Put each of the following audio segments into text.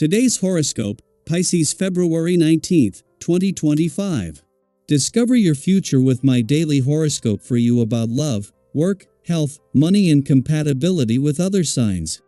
Today's horoscope, Pisces February 19th, 2025. Discover your future with my daily horoscope for you about love, work, health, money and compatibility with other signs.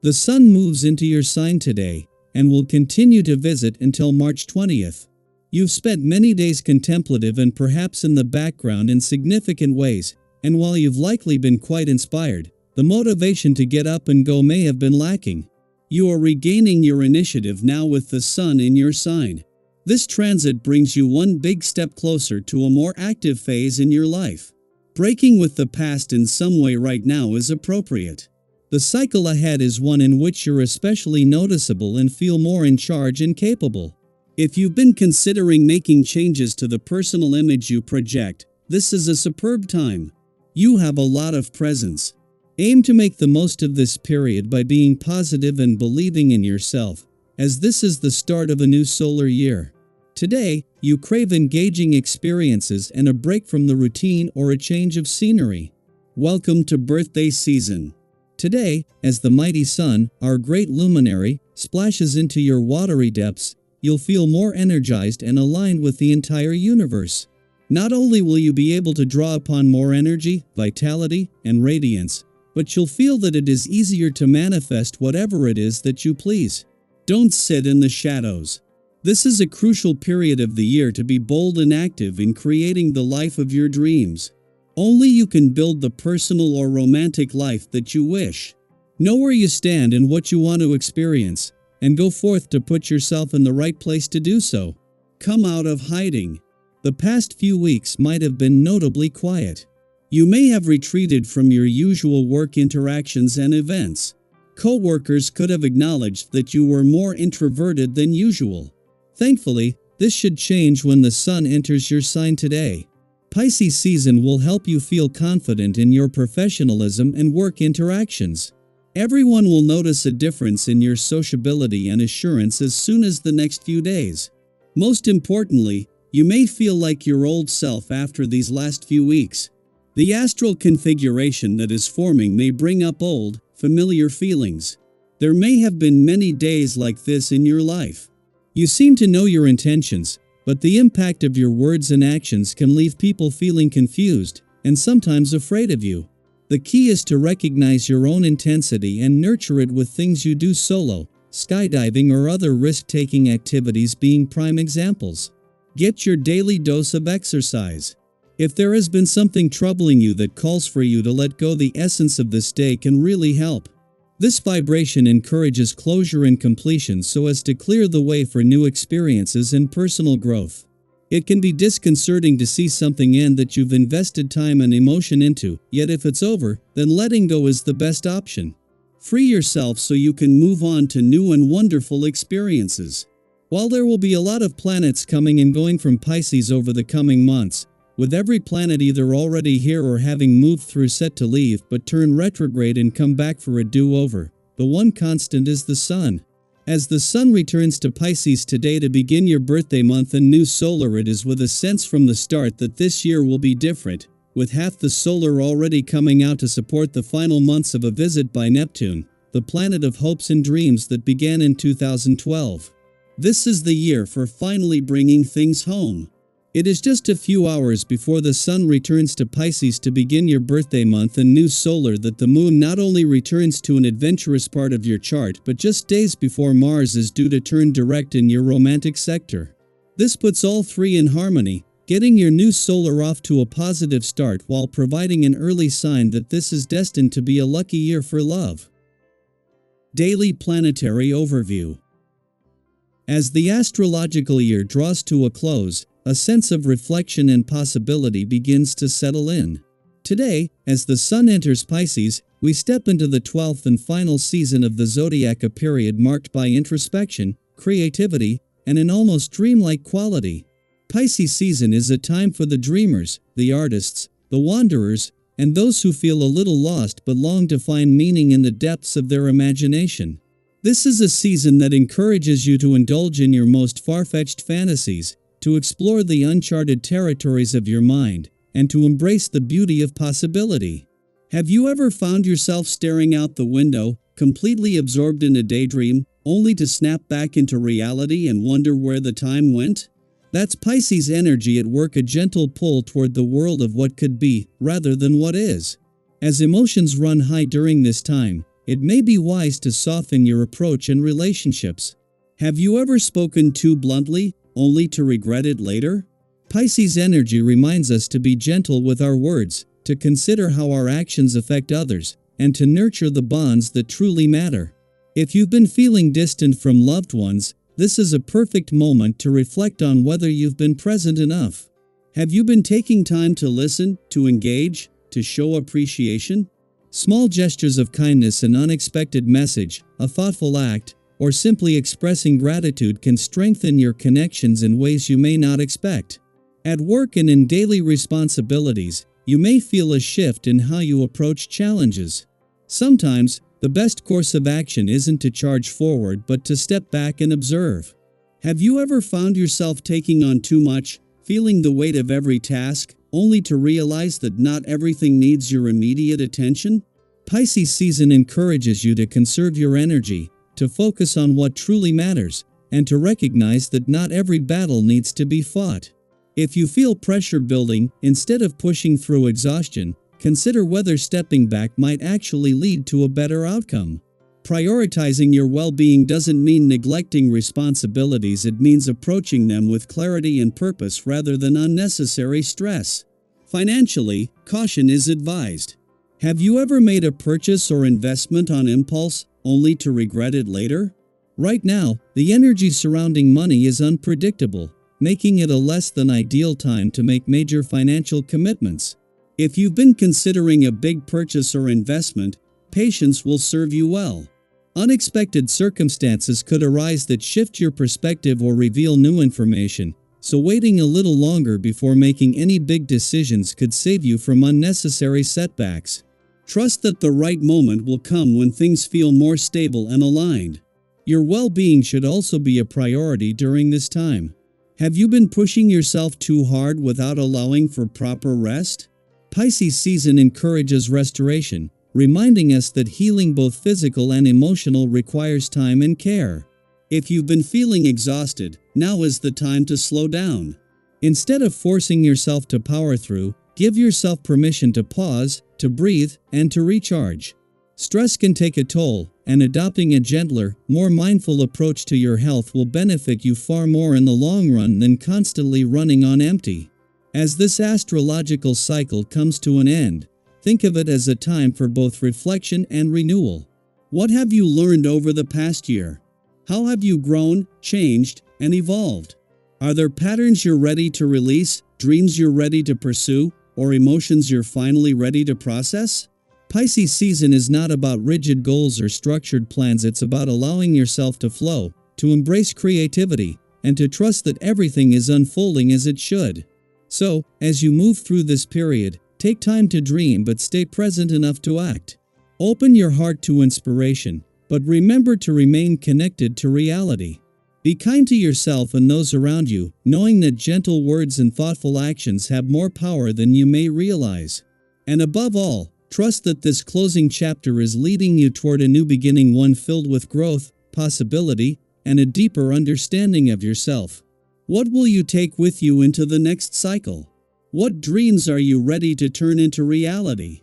The Sun moves into your sign today, and will continue to visit until March 20th. You've spent many days contemplative and perhaps in the background in significant ways, and while you've likely been quite inspired, the motivation to get up and go may have been lacking. You are regaining your initiative now with the Sun in your sign. This transit brings you one big step closer to a more active phase in your life. Breaking with the past in some way right now is appropriate. The cycle ahead is one in which you're especially noticeable and feel more in charge and capable. If you've been considering making changes to the personal image you project, this is a superb time. You have a lot of presence. Aim to make the most of this period by being positive and believing in yourself, as this is the start of a new solar year. Today, you crave engaging experiences and a break from the routine or a change of scenery. Welcome to birthday season. Today, as the mighty Sun, our great luminary, splashes into your watery depths, you'll feel more energized and aligned with the entire universe. Not only will you be able to draw upon more energy, vitality, and radiance, but you'll feel that it is easier to manifest whatever it is that you please. Don't sit in the shadows. This is a crucial period of the year to be bold and active in creating the life of your dreams. Only you can build the personal or romantic life that you wish. Know where you stand and what you want to experience, and go forth to put yourself in the right place to do so. Come out of hiding. The past few weeks might have been notably quiet. You may have retreated from your usual work interactions and events. Co-workers could have acknowledged that you were more introverted than usual. Thankfully, this should change when the Sun enters your sign today. Pisces season will help you feel confident in your professionalism and work interactions. Everyone will notice a difference in your sociability and assurance as soon as the next few days. Most importantly, you may feel like your old self after these last few weeks. The astral configuration that is forming may bring up old, familiar feelings. There may have been many days like this in your life. You seem to know your intentions, but the impact of your words and actions can leave people feeling confused, and sometimes afraid of you. The key is to recognize your own intensity and nurture it with things you do solo, skydiving or other risk-taking activities being prime examples. Get your daily dose of exercise. If there has been something troubling you that calls for you to let go, the essence of this day can really help. This vibration encourages closure and completion so as to clear the way for new experiences and personal growth. It can be disconcerting to see something end that you've invested time and emotion into, yet if it's over, then letting go is the best option. Free yourself so you can move on to new and wonderful experiences. While there will be a lot of planets coming and going from Pisces over the coming months, with every planet either already here or having moved through set to leave but turn retrograde and come back for a do-over, the one constant is the Sun. As the Sun returns to Pisces today to begin your birthday month and new solar, it is with a sense from the start that this year will be different, with half the solar already coming out to support the final months of a visit by Neptune, the planet of hopes and dreams that began in 2012. This is the year for finally bringing things home. It is just a few hours before the Sun returns to Pisces to begin your birthday month and new solar that the Moon not only returns to an adventurous part of your chart but just days before Mars is due to turn direct in your romantic sector. This puts all three in harmony, getting your new solar off to a positive start while providing an early sign that this is destined to be a lucky year for love. Daily Planetary Overview. As the astrological year draws to a close, a sense of reflection and possibility begins to settle in. Today, as the Sun enters Pisces, we step into the 12th and final season of the zodiac, a period marked by introspection, creativity, and an almost dreamlike quality. Pisces season is a time for the dreamers, the artists, the wanderers, and those who feel a little lost but long to find meaning in the depths of their imagination. This is a season that encourages you to indulge in your most far-fetched fantasies, to explore the uncharted territories of your mind, and to embrace the beauty of possibility. Have you ever found yourself staring out the window, completely absorbed in a daydream, only to snap back into reality and wonder where the time went? That's Pisces energy at work, a gentle pull toward the world of what could be, rather than what is. As emotions run high during this time, it may be wise to soften your approach in relationships. Have you ever spoken too bluntly, only to regret it later? Pisces energy reminds us to be gentle with our words, to consider how our actions affect others, and to nurture the bonds that truly matter. If you've been feeling distant from loved ones, this is a perfect moment to reflect on whether you've been present enough. Have you been taking time to listen, to engage, to show appreciation? Small gestures of kindness, an unexpected message, a thoughtful act, or simply expressing gratitude can strengthen your connections in ways you may not expect. At work and in daily responsibilities, you may feel a shift in how you approach challenges. Sometimes, the best course of action isn't to charge forward but to step back and observe. Have you ever found yourself taking on too much, feeling the weight of every task, only to realize that not everything needs your immediate attention? Pisces season encourages you to conserve your energy, to focus on what truly matters, and to recognize that not every battle needs to be fought. If you feel pressure building, instead of pushing through exhaustion, consider whether stepping back might actually lead to a better outcome. Prioritizing your well-being doesn't mean neglecting responsibilities, it means approaching them with clarity and purpose rather than unnecessary stress. Financially, caution is advised. Have you ever made a purchase or investment on impulse, only to regret it later? Right now, the energy surrounding money is unpredictable, making it a less than ideal time to make major financial commitments. If you've been considering a big purchase or investment, patience will serve you well. Unexpected circumstances could arise that shift your perspective or reveal new information, so waiting a little longer before making any big decisions could save you from unnecessary setbacks. Trust that the right moment will come when things feel more stable and aligned. Your well-being should also be a priority during this time. Have you been pushing yourself too hard without allowing for proper rest? Pisces season encourages restoration, reminding us that healing, both physical and emotional, requires time and care. If you've been feeling exhausted, now is the time to slow down. Instead of forcing yourself to power through, give yourself permission to pause, to breathe, and to recharge. Stress can take a toll, and adopting a gentler, more mindful approach to your health will benefit you far more in the long run than constantly running on empty. As this astrological cycle comes to an end, think of it as a time for both reflection and renewal. What have you learned over the past year? How have you grown, changed, and evolved? Are there patterns you're ready to release, dreams you're ready to pursue, or emotions you're finally ready to process? Pisces season is not about rigid goals or structured plans, it's about allowing yourself to flow, to embrace creativity, and to trust that everything is unfolding as it should. So, as you move through this period, take time to dream but stay present enough to act. Open your heart to inspiration, but remember to remain connected to reality. Be kind to yourself and those around you, knowing that gentle words and thoughtful actions have more power than you may realize. And above all, trust that this closing chapter is leading you toward a new beginning, one filled with growth, possibility, and a deeper understanding of yourself. What will you take with you into the next cycle? What dreams are you ready to turn into reality?